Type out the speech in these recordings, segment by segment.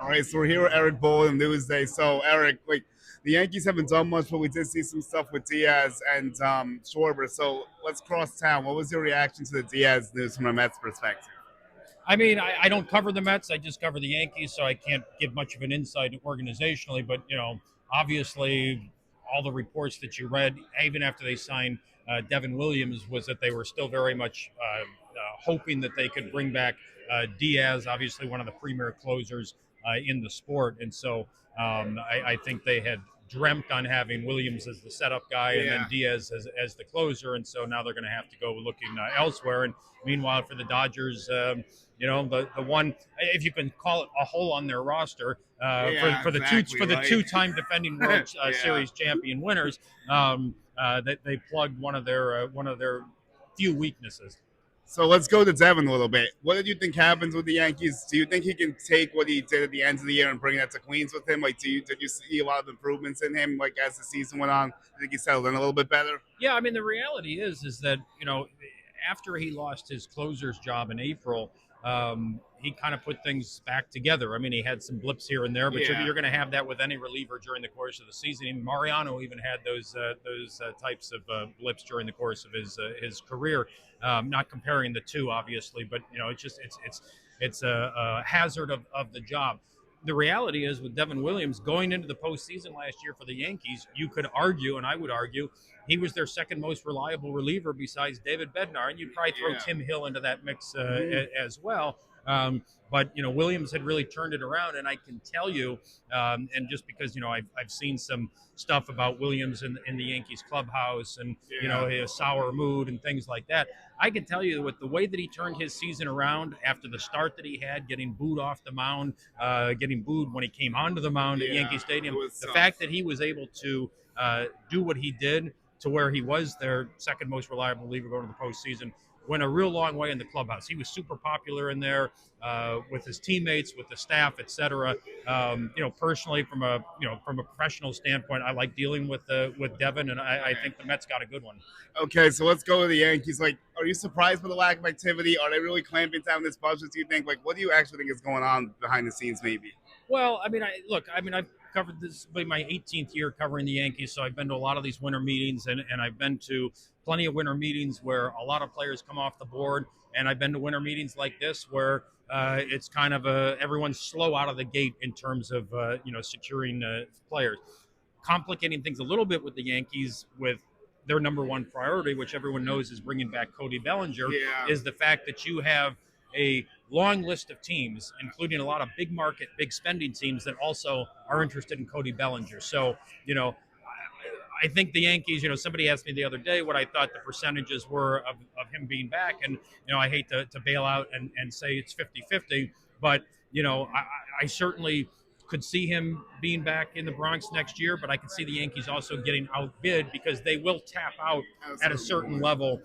All right, so we're here with Erik Boland, Newsday. So, Erik, the Yankees haven't done much, but we did see some stuff with Diaz and Schwarber. So let's cross town. What was your reaction to the Diaz news from a Mets perspective? I mean, I don't cover the Mets. I just cover the Yankees, so I can't give much of an insight organizationally. But, obviously, all the reports that you read, even after they signed Devin Williams, was that they were still very much hoping that they could bring back Diaz, obviously one of the premier closers in the sport. And so I think they had dreamt on having Williams as the setup guy and then Diaz as the closer. And so now they're going to have to go looking elsewhere. And meanwhile, for the Dodgers, the one, if you can call it a hole on their roster, for the two-time defending World Series champion winners, that they plugged one of their few weaknesses. So let's go to Devin a little bit. What did you think happens with the Yankees? Do you think he can take what he did at the end of the year and bring that to Queens with him? Did you see a lot of improvements in him as the season went on? I think he settled in a little bit better. Yeah, I mean the reality is that after he lost his closer's job in April, he kind of put things back together. I mean, he had some blips here and there, but you're going to have that with any reliever during the course of the season. Even Mariano even had those types of blips during the course of his career. Not comparing the two, obviously, but it's a hazard of the job. The reality is with Devin Williams going into the postseason last year for the Yankees, you could argue, and I would argue, he was their second most reliable reliever besides David Bednar, and you'd probably throw Tim Hill into that mix as well. But Williams had really turned it around, and I can tell you, and just because I've seen some stuff about Williams in the Yankees clubhouse, and his sour mood and things like that. I can tell you with the way that he turned his season around after the start that he had, getting booed off the mound, getting booed when he came onto the mound at Yankee Stadium, the fact that he was able to do what he did to where he was their second most reliable reliever going to the postseason went a real long way in the clubhouse. He was super popular in there with his teammates, with the staff, etc. Personally, from a professional standpoint, I like dealing with Devin, and I think the Mets got a good one. Okay, so let's go to the Yankees. Are you surprised by the lack of activity? Are they really clamping down this budget? Do you think? What do you actually think is going on behind the scenes? Maybe. Well, I've covered this by my 18th year covering the Yankees, so I've been to a lot of these winter meetings, and I've been to plenty of winter meetings where a lot of players come off the board, and I've been to winter meetings like this where it's kind of everyone's slow out of the gate in terms of securing players. Complicating things a little bit with the Yankees with their number one priority, which everyone knows is bringing back Cody Bellinger, is the fact that you have a long list of teams, including a lot of big market, big spending teams that also are interested in Cody Bellinger. So, I think the Yankees, somebody asked me the other day what I thought the percentages were of him being back. And, I hate to bail out and say it's 50-50, but, I certainly could see him being back in the Bronx next year, but I could see the Yankees also getting outbid because they will tap out at a certain level,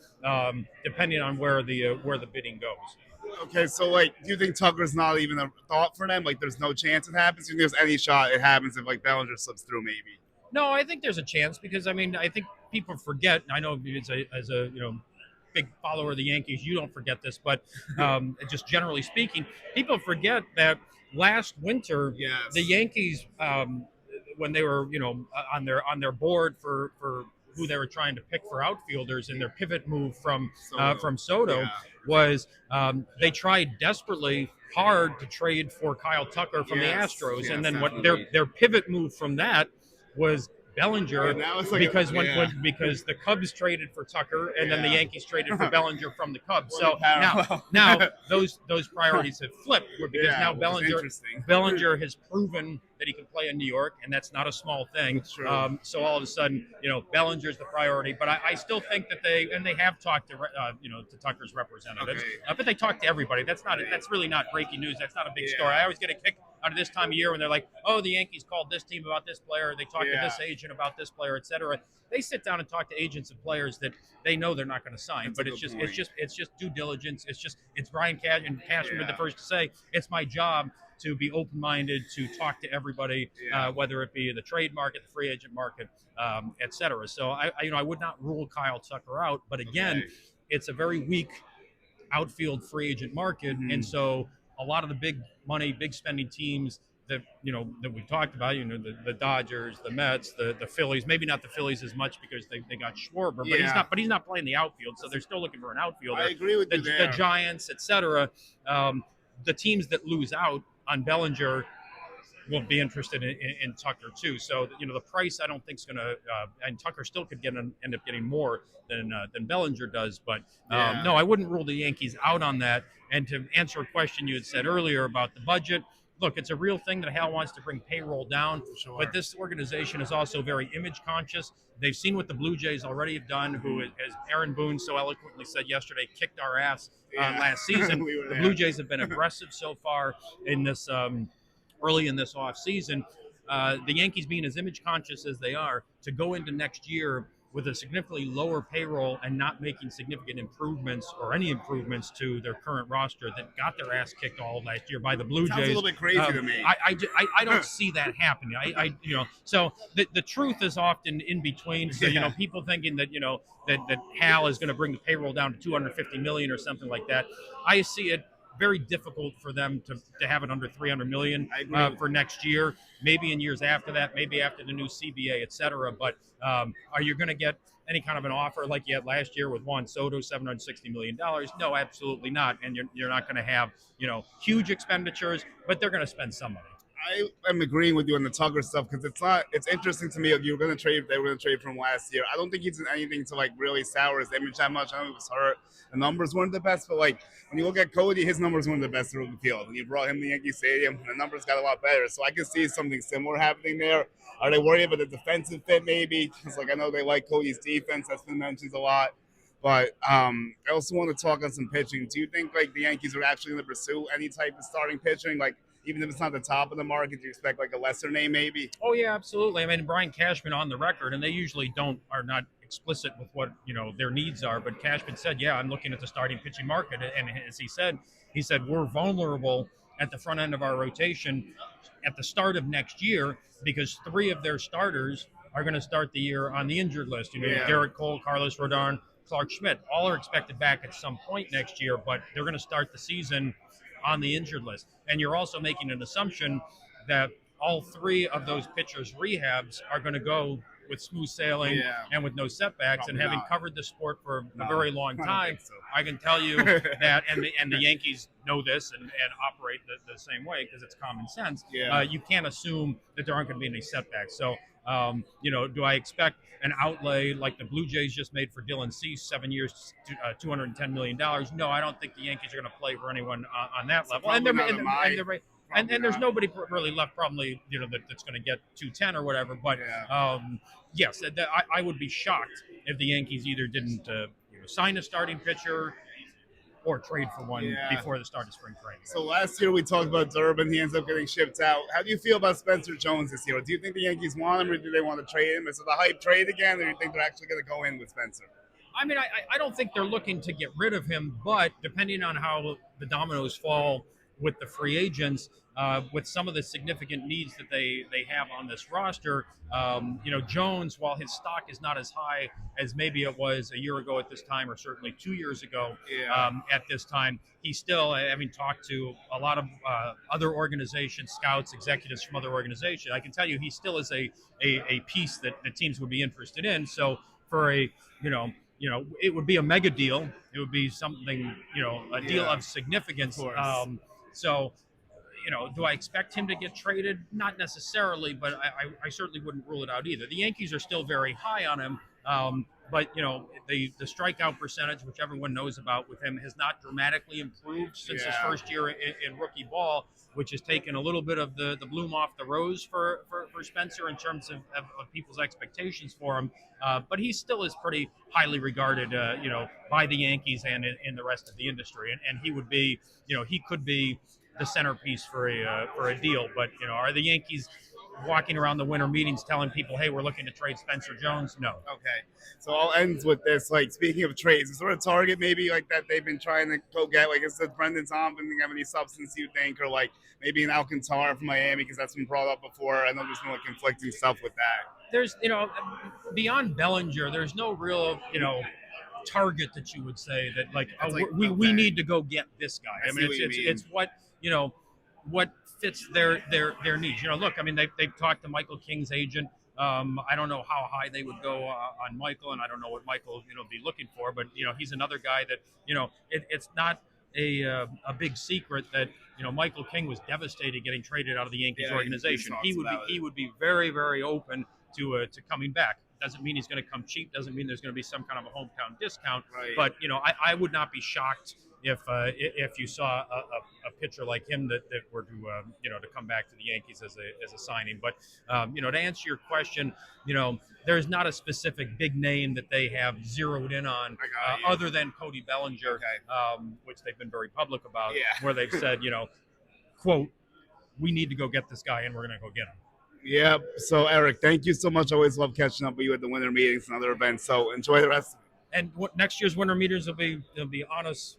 depending on where the bidding goes. Okay, so do you think Tucker's not even a thought for them? There's no chance it happens. Do you think there's any shot it happens if Bellinger slips through? Maybe. No, I think there's a chance because I think people forget. I know as a big follower of the Yankees, you don't forget this, but just generally speaking, people forget that last winter the Yankees, when they were on their board for who they were trying to pick for outfielders in their pivot move from Soto was they tried desperately hard to trade for Kyle Tucker from the Astros, and then what their pivot move from that was Bellinger, because because the Cubs traded for Tucker and then the Yankees traded for Bellinger from the Cubs. So now those priorities have flipped because now Bellinger has proven that he can play in New York, and that's not a small thing. So all of a sudden, Bellinger's the priority. But I still think that they have talked to to Tucker's representatives, but they talked to everybody. That's really not breaking news. That's not a big story. I always get a kick out of this time of year when they're like, oh, the Yankees called this team about this player, they talked to this agent about this player, etc. They sit down and talk to agents of players that they know they're not going to sign. But it's just due diligence. It's Brian Cashman been the first to say it's my job to be open-minded, to talk to everybody, whether it be the trade market, the free agent market, etc. So I would not rule Kyle Tucker out, but again, it's a very weak outfield free agent market, and so a lot of the big money, big spending teams that that we talked about. The Dodgers, the Mets, the Phillies. Maybe not the Phillies as much because they got Schwarber, but Yeah, he's not playing the outfield, so they're still looking for an outfielder. I agree with you The there. Giants, etc. The teams that lose out on Bellinger will be interested in Tucker too. So the price I don't think is going to, and Tucker still could end up getting more than Bellinger does. But Yeah. no, I wouldn't rule the Yankees out on that. And to answer a question you had said earlier about the budget, look, it's a real thing that Hal wants to bring payroll down, Sure. but this organization is also very image conscious. They've seen what the Blue Jays already have done, who, as Aaron Boone so eloquently said yesterday, kicked our ass last season. We were The there. Blue Jays have been aggressive so far in this early in this offseason. The Yankees being as image conscious as they are, to go into next year with a significantly lower payroll and not making significant improvements or any improvements to their current roster that got their ass kicked all last year by the Blue Sounds Jays. a little bit crazy to me. I don't see that happening. So the truth is often in between. So people thinking that that Hal is going to bring the payroll down to 250 million or something like that. I see it very difficult for them to have it under 300 million for next year. Maybe in years after that, maybe after the new CBA, et cetera. But are you going to get any kind of an offer like you had last year with Juan Soto, $760 million? No, absolutely not. And you're not going to have huge expenditures, but they're going to spend some money. I am agreeing with you on the Tucker stuff because it's interesting to me. Like, they were going to trade from last year. I don't think he's done anything to like really sour his image that much. I know he was hurt. The numbers weren't the best, but like when you look at Cody, his numbers weren't the best through the field. When you brought him to Yankee Stadium, the numbers got a lot better. So I can see something similar happening there. Are they worried about the defensive fit maybe? Because like I know they like Cody's defense. That's been mentioned a lot. But I also want to talk on some pitching. Do you think like the Yankees are actually going to pursue any type of starting pitching? Like even if it's not the top of the market, do you expect like a lesser name maybe? Oh yeah, absolutely. I mean, Brian Cashman on the record, and they usually are not explicit with what their needs are. But Cashman said, "Yeah, I'm looking at the starting pitching market," and as he said we're vulnerable at the front end of our rotation at the start of next year because 3 of their starters are going to start the year on the injured list. Garrett Cole, Carlos Rodon, Clark Schmidt, all are expected back at some point next year, but they're going to start the season on the injured list. And you're also making an assumption that all 3 of those pitchers' rehabs are going to go with smooth sailing and with no setbacks. Probably and having not. covered this sport for a very long time, so. I can tell you that, and the Yankees know this and operate the same way because it's common sense. You can't assume that there aren't going to be any setbacks. So, do I expect an outlay like the Blue Jays just made for Dylan Cease, 7 years, $210 million? No, I don't think the Yankees are going to play for anyone on that level. And there's nobody really left probably that's going to get 210 or whatever. But yes, I would be shocked if the Yankees either didn't sign a starting pitcher or trade for one before the start of spring training. So last year we talked about Durbin. He ends up getting shipped out. How do you feel about Spencer Jones this year? Do you think the Yankees want him, or do they want to trade him? Is it a hype trade again, or do you think they're actually going to go in with Spencer? I mean, I don't think they're looking to get rid of him, but depending on how the dominoes fall with the free agents, with some of the significant needs that they have on this roster, Jones, while his stock is not as high as maybe it was a year ago at this time, or certainly 2 years ago at this time, he still, having talked to a lot of other organizations, scouts, executives from other organizations, I can tell you he still is a piece that the teams would be interested in. So for it would be a mega deal. It would be something, a deal of significance. So, do I expect him to get traded? Not necessarily, but I certainly wouldn't rule it out either. The Yankees are still very high on him. But the strikeout percentage, which everyone knows about with him, has not dramatically improved since his first year in rookie ball, which has taken a little bit of the bloom off the rose for Spencer in terms of people's expectations for him. But he still is pretty highly regarded, by the Yankees and in the rest of the industry. And he would be, he could be the centerpiece for a deal. But are the Yankees walking around the winter meetings telling people, hey, we're looking to trade Spencer Jones? No. Okay. So I'll end with this. Like, speaking of trades, is there a target maybe like that they've been trying to go get? Like, is it Brendan Thompson have any substance you think, or like maybe an Alcantara from Miami, because that's been brought up before? I know there's been like conflicting stuff with that. There's, beyond Bellinger, there's no real, target that you would say that like, we need to go get this guy. I mean, it's what, what fits their needs. Look, I mean, they've talked to Michael King's agent. I don't know how high they would go on Michael, and I don't know what Michael be looking for. But he's another guy that it's not a big secret that Michael King was devastated getting traded out of the Yankees organization. He would be very, very open to coming back. Doesn't mean he's going to come cheap. Doesn't mean there's going to be some kind of a hometown discount. Right. But I would not be shocked if you saw a pitcher like him that were to come back to the Yankees as a signing. But to answer your question, there's not a specific big name that they have zeroed in on other than Cody Bellinger, which they've been very public about, where they've said, quote, we need to go get this guy and we're going to go get him. Yep. So, Erik, thank you so much. I always love catching up with you at the winter meetings and other events. So enjoy the rest of it. And next year's winter meetings will be on us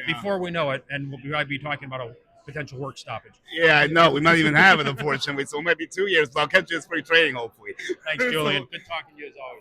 before we know it, and we might be talking about a potential work stoppage. Yeah, I know. We might even have it, unfortunately. So it might be 2 years, but I'll catch you in spring training, hopefully. Thanks, Julian. Good talking to you as always.